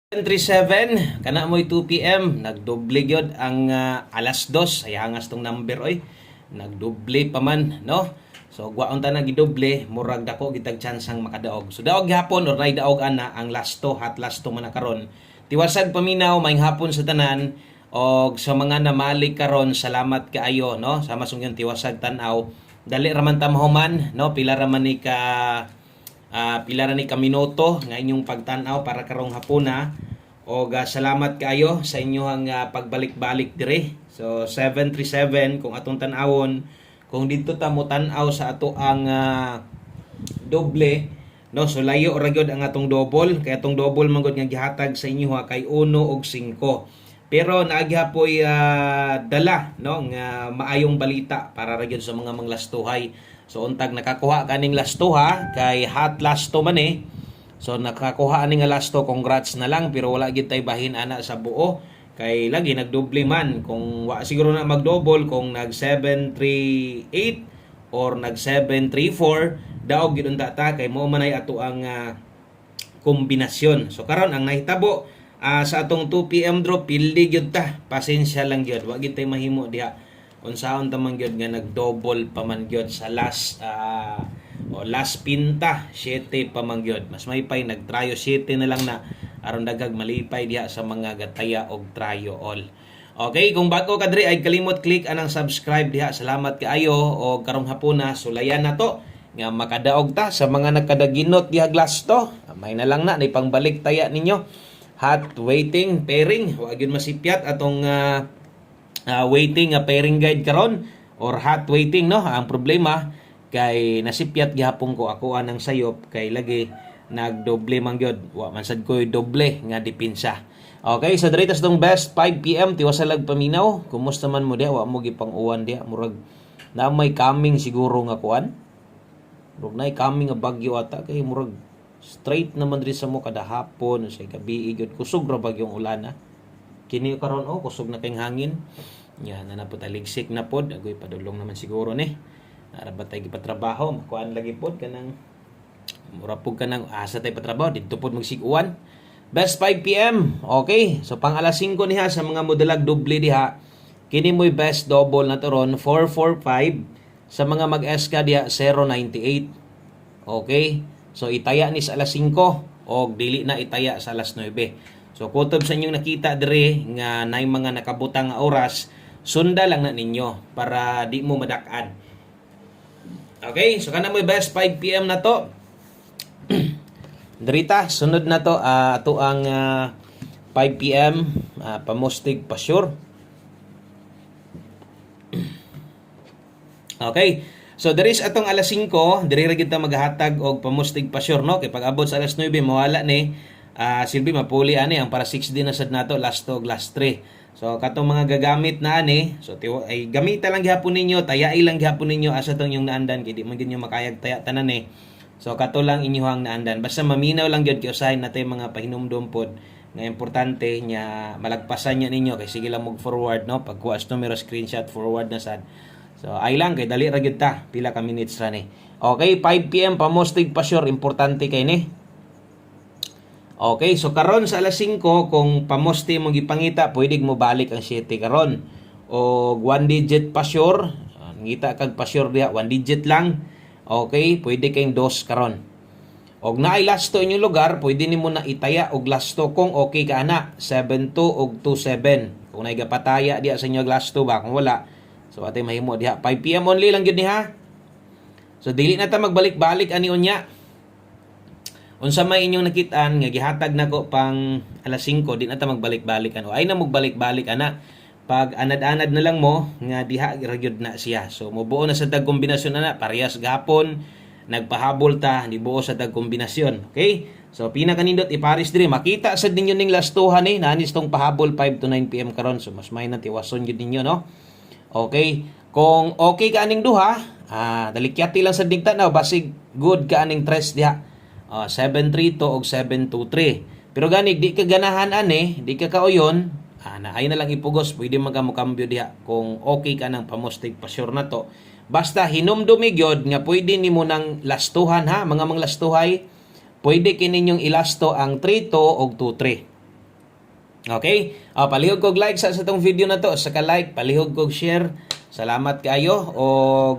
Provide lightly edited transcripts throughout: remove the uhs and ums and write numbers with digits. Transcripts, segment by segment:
37 kana mo'y 2 PM nagdoble gyud ang alas 2 ay hangas tong number oy nagdoble pa man no. So gwaon ta na gidoble murag dako gitag tsansang makadaog. So daog gihapon or nay daog ana ang last 2 hot last 2 man na karon. Tiwasag paminaw maayong hapon sa tanan og sa mga namali karon salamat kaayo no sa masungyon tiwasag tan-aw. Dali ra man ta mahuman no pila ra man ni ka pila ra ni ka minuto nga inyong pagtan-aw para karong hapuna og salamat kaayo sa inyong pagbalik-balik dire. So 737 kung atong tan-awon kung didto ta mo tan-aw sa ato ang doble no so layo ra gyud ang atong double kay atong double man gud nga gihatag sa inyo kay 1 og 5. Pero naagihapoy dala no nga maayong balita para ra gyud sa mga manglastuhay. So untag nakakuha kaning lastuha kay hot lasto man eh. So nakakuha ani nga lasto, congrats na lang pero wala gid tay bahin ana sa buo kay lagi nagdoble man kung wa siguro na magdouble kung nag 738 or nag 734 daog gid unta ta kay mo man ay ato ang kombinasyon. So karon ang nahitabo sa atong 2 PM draw pildi gyud ta. Pasensya lang gyud wa gid tay mahimo diha unsaon ta man gyud nga nag-double pa man gyud sa last last pinta 7 pa man gyud. Mas may pay nagtrayo 7 na lang na aron dagag malipay diha sa mga gataya og trayo all. Okay, kung bago ka diri ay kalimot click anang subscribe diha. Salamat kaayo og karong hapuna sulayan na to nga makadaog ta sa mga nagkadaginot diha glass to. May na lang na ni pangbalik taya ninyo. Hot waiting pairing wa gyud masipyat atong waiting pairing guide karon or hot waiting no. Ang problema kay nasipyat gihapon ko ako anang sayop kay lagi nagdoble man gyud wa man sad ko doble nga depensa. Okay, so diri tas tong best 5 PM tiwasalag paminaw. Kumusta man mo diha wa mo gipang-uwan diha murag na may coming siguro nga kuan. Murag nay coming nga bagyo ata kay murag straight naman diri sa mo kada hapon sa gabi gyud kusog ra bagyong ulan kini karon kusog na kayong hangin. Yan na po taligsik na pod agoy padulong naman siguro ni. Ara ba tay gipatrabaho makuan lagi pod kanang mura pug kanang asa tay patrabaho didto pod magsig-uwan. Best 5 PM. Okay, so pang alas 5 niha sa mga modelag doble diha. Kini mo'y best double na toron 445 sa mga mag-SK diha 098. Okay, so itaya ni sa alas 5 og dili na itaya sa alas 9. So kutob sa inyong nakita dire nga nay mga nakabutang nga oras, sunda lang na ninyo para di mo madak-an. Okay, so kana mo best 5 PM na to. Drita, sunod na to ato ang 5 PM pamustig pa sure. Okay. So there is atong alas 5, diri ra gyud ta maghatag og pamustig pa sure no kay pag abot sa alas 9 mawala ni silbi mapuli ani ang para 6 din na sad nato last 2 last 3. So katong mga gagamit na ani so ay gamita lang gihapon ninyo, tayai lang gihapon ninyo asa tong yung naandan kay di man gyud makayag taya tanan eh. So kato lang inyong naandan basta maminaw lang gyud kay usahay natay mga pahinumdom pod nga importante nya malagpasan nya ninyo kay sige lang mag forward no pagkuha sa numero screenshot forward na sad. So ay lang kay dali ra gyud ta pila ka minutes ra ni. Okay, 5 PM pamustig pa sure importante kay ni. Okay, so karon sa alas 5 kung pamoste mo gipangita, pwede mo balik ang 7 karon. O 1 digit pa sure, ngita kag pa sure diha 1 digit lang. Okay, pwede kayong 2 karon. Og naay lasto inyong lugar, pwede nimo na itaya og lasto kung okay ka ana 72 og 27. Kung naay gapataya diha sa inyo lasto ba kung wala. So atay mahimo diha 5 PM only lang gyud ni ha. So dili na ta magbalik-balik ani unya. Unsa may inyong nakitaan nga gihatag nako pang alas 5 di na ta magbalik-balik ano ay na magbalik-balik ana pag anad-anad na lang mo nga diha ra gyud na siya. So mobuo na sa tag kombinasyon ana parehas gahapon nagpahabol ta di buo sa tag kombinasyon. Okay, so pina kanindot iparis diri makita sad ninyo ning lastuhan ni nanis tong pahabol 5 to 9 PM karon so mas may na tiwason gyud ninyo no. Okay, kung okay ka aning duha dalikyati lang sa digta na basig good ka aning tres diha 732 og 723. Pero gani di ka ganahan ani, di ka kauyon, ay na lang ipugos, pwede magamukambyo diha kung okay ka nang pamustig pa sure na to. Basta hinumdumi gyud nga pwede nimo nang lastuhan ha, mga manglastuhay, pwede kininyong ilasto ang 3-2 og 2-3. Okay? Palihog kog like sa itong video na to. Sa ka-like, palihog kog share. Salamat kayo. O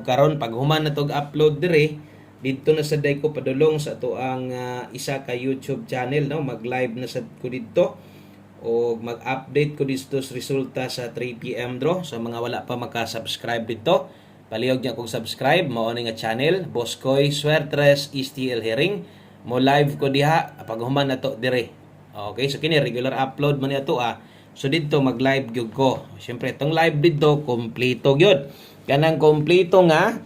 karon pag human na tog upload dire, dito na sa day ko padulong sa to ang isa ka YouTube channel. No? Mag-live na sa ko dito. O mag-update ko dito sa resulta sa 3 PM draw. Sa mga wala pa maka-subscribe dito, palihog niya kog subscribe. Mao ni nga channel. Boskoy Swertres STL Hearing. Mo live ko diha pag human na to dire. Okay, so kini regular upload man ato So dito mag-live gyud ko. Syempre itong live dito kompleto gyud. Kanang kompleto nga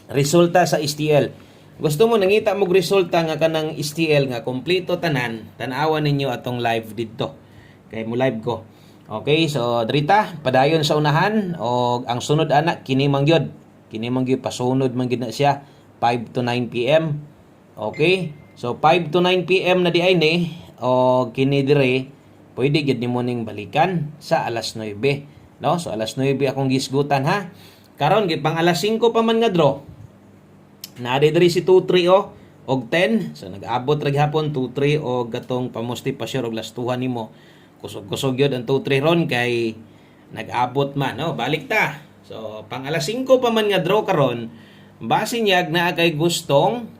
resulta sa STL. Gusto mo nangita mo resulta nga kanang STL nga kompleto tanan, tan-awan ninyo atong live dito. Kay mo live ko. Okay, so drita padayon sa unahan o ang sunod ana kini man gyud. Kini man gyud pasunod man gyud na siya 5 to 9 PM. Okay? So 5 to 9 PM na di ay ni o kini dire pwede gid nimo ning balikan sa alas 9, no? So alas 9 akong gisgutan ha. Karon gid pang alas 5 pa man nga draw. Naade diri si 2-3 og 10. So nag-abot ra gihapon 2-3 og gatong pamusti pa sure og lastuhan nimo. Kusog-kusog gyud ang 2-3 ron kay nag-abot man, no? Balik ta. So pang alas 5 pa man nga draw karon, base niyag naa kay gustong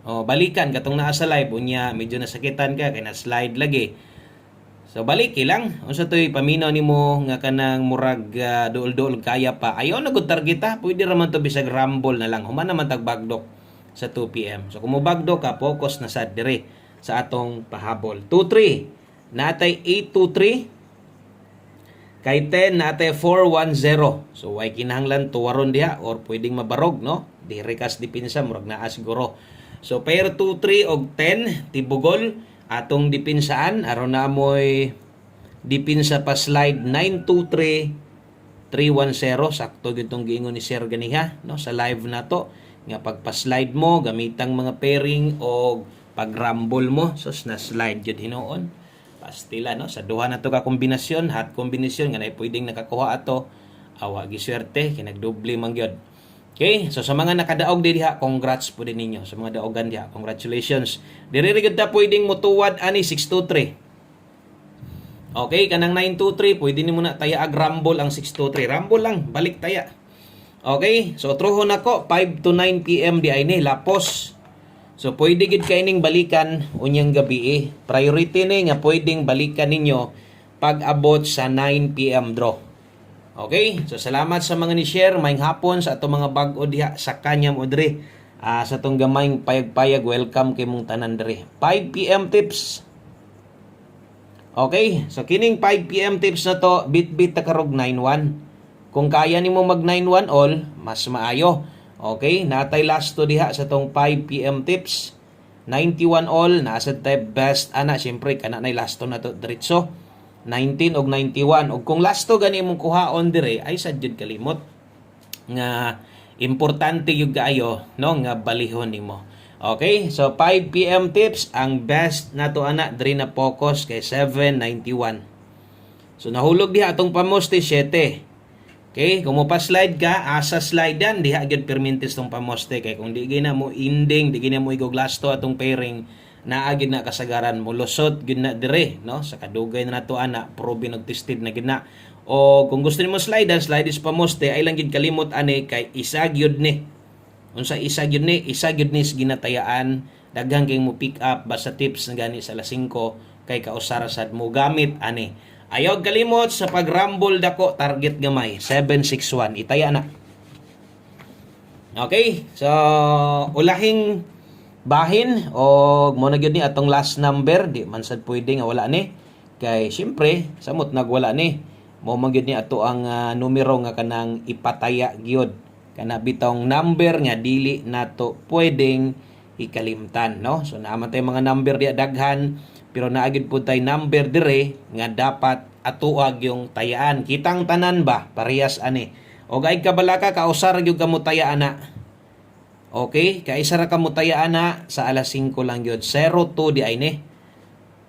balikan katong naa sa live unya medyo nasakitan ka kay na-slide lagi. So balik lang. Unsa toy paminaw nimo nga kanang murag duol-duol kaya pa. Ayo na gud targeta, pwede ra man to bisag rumble na lang. Human naman tag bagdok sa 2 PM. So kung mo bagdok ka, focus na sad dire sa atong pahabol. 2-3. Natay 8-2-3. Kay 10 natay 4-1-0. So way kinahanglan tuwaron diha or pwedeng mabarog, no? Dire kas depensa murag naa siguro. So pair 2-3 og 10 tibugol atong depinsaan aron na moy depensa pa slide 9-2-3 3-1-0 sakto gitong giingon ni Sir ganiha, no, sa live nato nga pagpa-slide mo gamitang mga pairing o pag-rumble mo so na slide jud hinuon pastila, no, sa duha na to ka kombinasyon hot kombinasyon nga nay pwedeng nakakuha ato awa gi swerte kinagdoble man gyud. Okay, so sa mga nakadaog diha, congrats po din ninyo. Sa mga daogan diha, congratulations. Diri rigid ta pwedeng mutuwad ani 6-2-3. Okay, kanang 9-2-3, pwede nimo na taya ag rumble ang 6-2-3. Rumble lang, balik taya. Okay, so truhon nako 5 to 9 PM di ay ni lapos. So pwede gid kay ning balikan unyang gabi. Priority ni nga pwedeng balikan ninyo pag abot sa 9 PM draw. Okay, so salamat sa mga ni-share maayong hapon sa ato mga bag-o diha sa kanyam o diri. Sa tong gamayng payag-payag, welcome kay mong tanan diri. 5 PM tips. Okay, so kining 5 PM tips na to, bit-bit ta karog 9-1. Kung kaya nimo mag 9-1 all, mas maayo. Okay, natay last to diha sa tong 5 PM tips. 91 all, nasa type best ana, syempre kana nay last to na to diretso. 19 og 91 og kung lasto gani mong kuhaon dire ay sadyod kalimot nga importante yung kaayo no nga balihon nimo. Okay, so 5 PM tips ang best nato ana diri na focus kay 791. So nahulog diha atong pamoste 7. Okay, kung mo pa slide ka asa slide yan diha gyud permintes tong pamoste kay kung di gina mo ending di gina mo igog lasto atong pairing naagid na kasagaran mo lusot gid na dire, no, sa kadugay na nato ana proven og tested na gid na. O kung gusto nimo slide is pamoste ay lang gid kalimot ani kay isa gyud ni unsa isa gyud ni ginatayaan daghang kay mo pick up basta tips na gani sa alas 5 kay kausara sad mo gamit ani. Ayaw kalimot sa pag-rumble dako target gamay 761 itaya na. Okay, so ulahing bahin o mo na gyud ni atong last number di man sad pwede nga wala ni kay syempre samot nagwala ni mo man gyud ni ato ang numero nga kanang ipataya gyud kana bitong number nga dili nato pwedeng ikalimtan, no. So naman tay mga number diya daghan pero naagid pud tay number dire nga dapat atuag yung tayaan kitang tanan ba parehas ani og ay kabalaka kausar gyud kamo taya ana. Okay, kaisa ra ka mo taya ana sa alas 5 lang gyud. 02 di ay ni.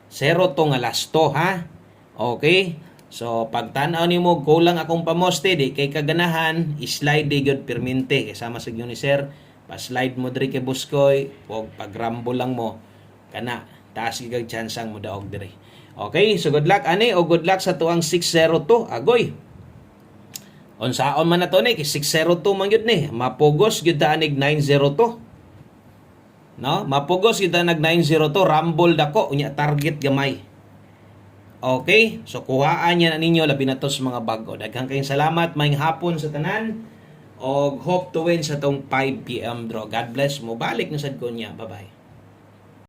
02 nga lasto ha. Okay? So pag tan-aw nimo kulang akong pamoste di kay kaganahan, slide di gyud permente kasama sa ni sir. Pa-slide mo diri kay Buskoy, og pag-rumble lang mo kana taas gyud chance ang mo daog diri. Okay, so good luck ani o good luck sa tuang 602. Agoy. Unsaon man na to ni, 602 man gyud ni. Mapugos gyud ta anig 902. No? Mapugos gyud ta nag 902, rumble dako unya target gamay. Okay? So kuhaan niya na ninyo labi na to sa mga bago. Daghang kayong salamat, maayong hapon sa tanan. Og hope to win sa tong 5 PM draw. God bless mo. Balik na sad ko niya. Bye-bye.